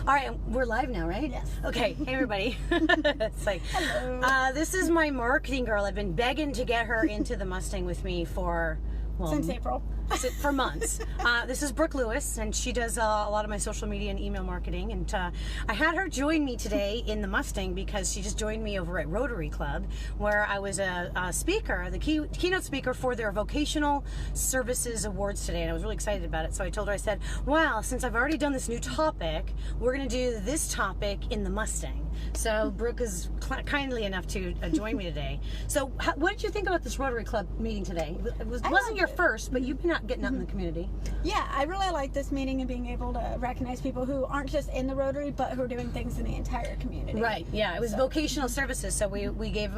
All right, we're live now, right? Yes. Okay, hey everybody. It's like, hello. This is my marketing girl. I've been begging to get her into the Mustang with me for, well, Since April. for months. This is Brooke Lewis, and she does a lot of my social media and email marketing. And I had her join me today in the Mustang because she just joined me over at Rotary Club, where I was a speaker, the keynote speaker for their Vocational Services Awards today, and I was really excited about it. So I told her, I said, well, since I've already done this new topic, we're going to do this topic in the Mustang. So Brooke is kindly enough to join me today. So what did you think about this Rotary Club meeting today? It wasn't your first, but you've been out getting out in the community. Yeah, I really like this meeting and being able to recognize people who aren't just in the Rotary, but who are doing things in the entire community. Right. Yeah. It was vocational services, so we gave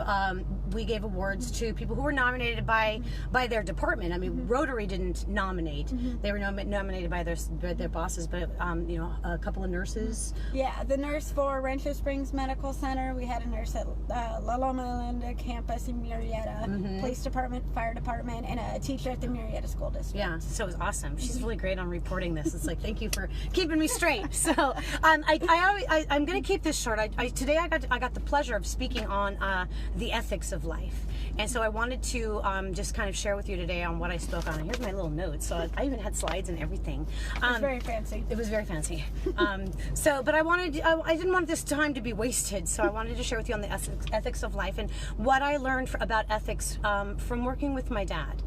awards to people who were nominated by their department. I mean, Rotary didn't nominate; they were nominated by their bosses. But a couple of nurses. Yeah, the nurse for Rancho Springs Medical Center. We had a nurse at La Loma Linda campus in Murrieta, police department, fire department, and a teacher at the Murrieta School District. Yeah, so it was awesome. She's really great on reporting this. It's like, thank you for keeping me straight. So I'm going to keep this short. Today I got the pleasure of speaking on the ethics of life, and so I wanted to just kind of share with you today on what I spoke on. And here's my little notes. So I even had slides and everything. It was very fancy. It was very fancy. But I didn't want this time to be wasted. So I wanted to share with you on the ethics of life and what I learned about ethics from working with my dad.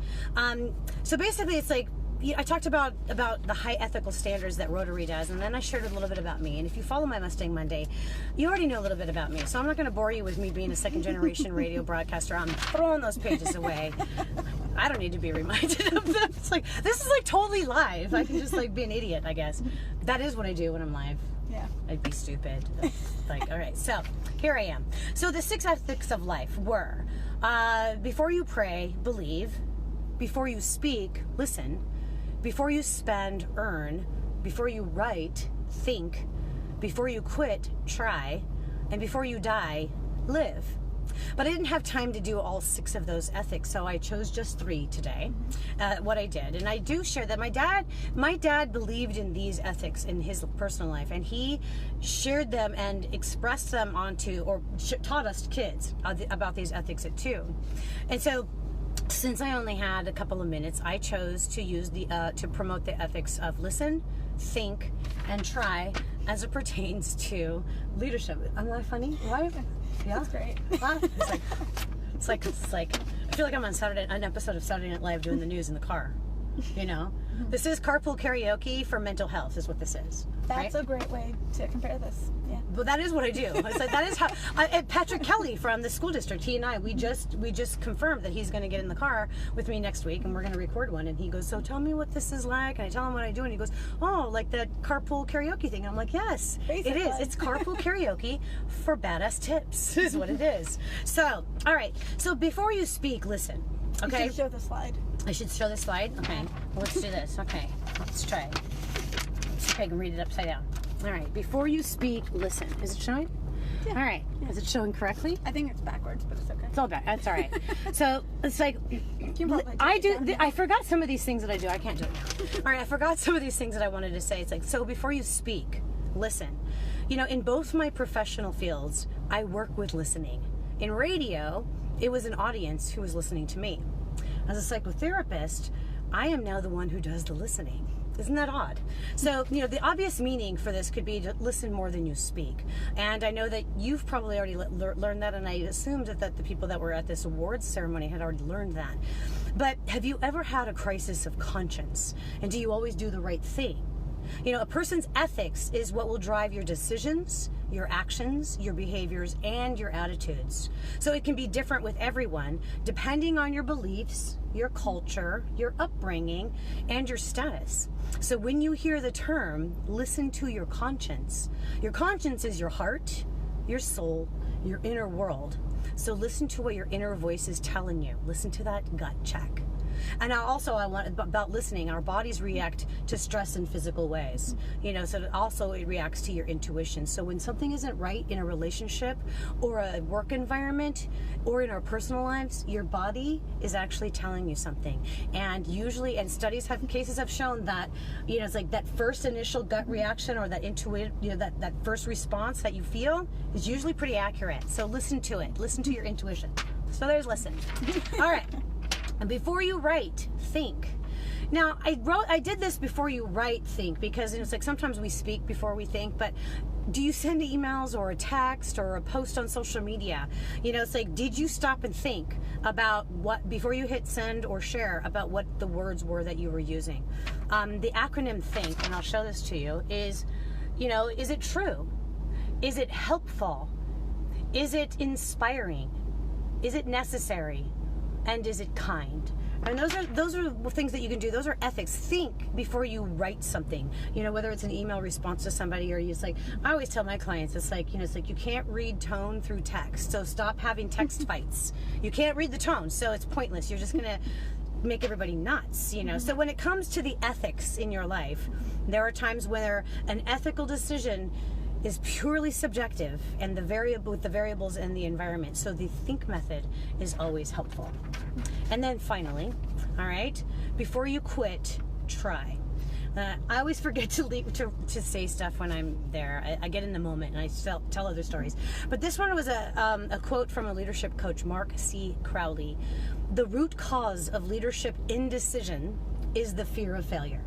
So basically, it's like, I talked about the high ethical standards that Rotary does, and then I shared a little bit about me. And if you follow my Mustang Monday, you already know a little bit about me. So I'm not going to bore you with me being a second-generation radio broadcaster. I'm throwing those pages away. I don't need to be reminded of them. It's like, this is like totally live. I can just like be an idiot, I guess. That is what I do when I'm live. Yeah. I'd be stupid. Like, all right, so here I am. So the 6 ethics of life were, before you pray, believe. Before you speak, listen. Before you spend, earn. Before you write, think. Before you quit, try. And before you die, live. But I didn't have time to do all 6 of those ethics, so I chose just 3 today, what I did. And I do share that my dad believed in these ethics in his personal life, and he shared them and expressed them taught us kids about these ethics too. And so, since I only had a couple of minutes, I chose to use to promote the ethics of listen, think, and try as it pertains to leadership. Am I funny? Why? Yeah, that's great. It's like I feel like I'm on an episode of Saturday Night Live doing the news in the car. You know, this is carpool karaoke for mental health, is what this is. That's right? a great way to compare this. Yeah. But that is what I do. It's like, that is how Patrick Kelly from the school district. He and I, we just confirmed that he's going to get in the car with me next week, and we're going to record one. And he goes, "So tell me what this is like." And I tell him what I do, and he goes, "Oh, like that carpool karaoke thing." And I'm like, "Yes, basically. It is. It's carpool karaoke for badass tips, is what it is." So, all right. So before you speak, listen. Okay. You should show the slide. I should show this slide? Okay. Well, let's do this. Okay. Let's try. Let's see if I can read it upside down. All right. Before you speak, listen. Is it showing? Yeah. All right. Yeah. Is it showing correctly? I think it's backwards, but it's okay. It's all bad. That's all right. So it's like, I forgot some of these things that I do. I can't do it now. All right. I forgot some of these things that I wanted to say. It's like, so before you speak, listen. You know, in both my professional fields, I work with listening. In radio, it was an audience who was listening to me. As a psychotherapist, I am now the one who does the listening. Isn't that odd? So, you know, the obvious meaning for this could be to listen more than you speak. And I know that you've probably already learned that, and I assumed that the people that were at this awards ceremony had already learned that. But have you ever had a crisis of conscience? And do you always do the right thing? You know, a person's ethics is what will drive your decisions, your actions, your behaviors, and your attitudes. So it can be different with everyone, depending on your beliefs, your culture, your upbringing, and your status. So when you hear the term, listen to your conscience is your heart, your soul, your inner world. So listen to what your inner voice is telling you. Listen to that gut check. And now also I want about listening. Our bodies react to stress in physical ways, you know, so also it reacts to your intuition. So when something isn't right in a relationship or a work environment or in our personal lives, your body is actually telling you something. And usually, and cases have shown that, you know, it's like that first initial gut reaction or that that first response that you feel is usually pretty accurate. So listen to it. Listen to your intuition. So there's listen. All right. And before you write, think. Now, I did this before you write, think, because it's like sometimes we speak before we think, but do you send emails or a text or a post on social media? You know, it's like, did you stop and think about what, before you hit send or share, about what the words were that you were using? The acronym THINK, and I'll show this to you, is, you know, is it true? Is it helpful? Is it inspiring? Is it necessary? And is it kind? And those are things that you can do. Those are ethics. Think before you write something. You know, whether it's an email response to somebody or it's like, I always tell my clients, it's like, you know, it's like you can't read tone through text. So stop having text fights. You can't read the tone, so it's pointless. You're just gonna make everybody nuts, you know. So when it comes to the ethics in your life, there are times where an ethical decision is purely subjective and with the variables in the environment. So the think method is always helpful. And then finally, all right, before you quit, try. I always forget to say stuff when I'm there. I get in the moment and I tell other stories. But this one was a quote from a leadership coach, Mark C. Crowley. The root cause of leadership indecision is the fear of failure.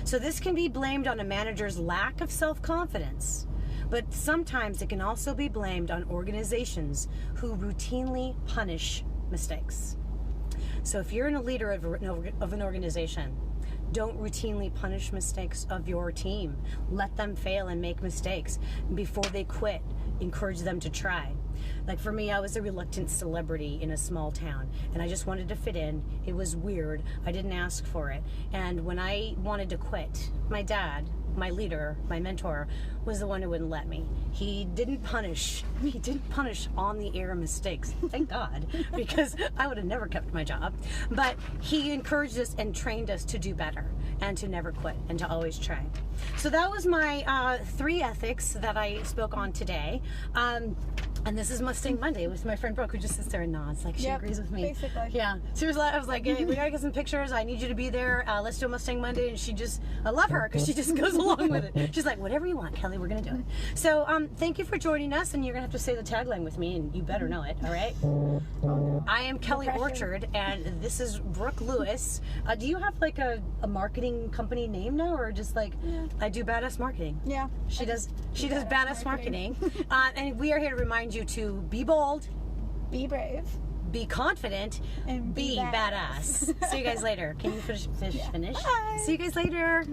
So this can be blamed on a manager's lack of self-confidence, but sometimes it can also be blamed on organizations who routinely punish mistakes. So if you're a leader of an organization, don't routinely punish mistakes of your team. Let them fail and make mistakes. Before they quit, encourage them to try. Like for me, I was a reluctant celebrity in a small town, and I just wanted to fit in. It was weird. I didn't ask for it. And when I wanted to quit, my dad, my leader, my mentor, was the one who wouldn't let me. He didn't punish on the air mistakes, thank God, because I would have never kept my job. But he encouraged us and trained us to do better and to never quit and to always try. So that was my 3 ethics that I spoke on today. And this is Mustang Monday with my friend Brooke, who just sits there and nods like she agrees with me. Basically. Yeah. Seriously, I was like, hey, we gotta get some pictures. I need you to be there. Let's do a Mustang Monday. And I love her because she just goes along with it. She's like, whatever you want, Kelly, we're gonna do it. So thank you for joining us, and you're gonna have to say the tagline with me, and you better know it, all right? I am Kelly Orchard, and this is Brooke Lewis. Do you have like a marketing company name now, or just like, I do badass marketing? Yeah. She does badass marketing. And we are here to remind you to be bold, be brave, be confident, and be badass. See you guys later. Can you finish? Bye. See you guys later.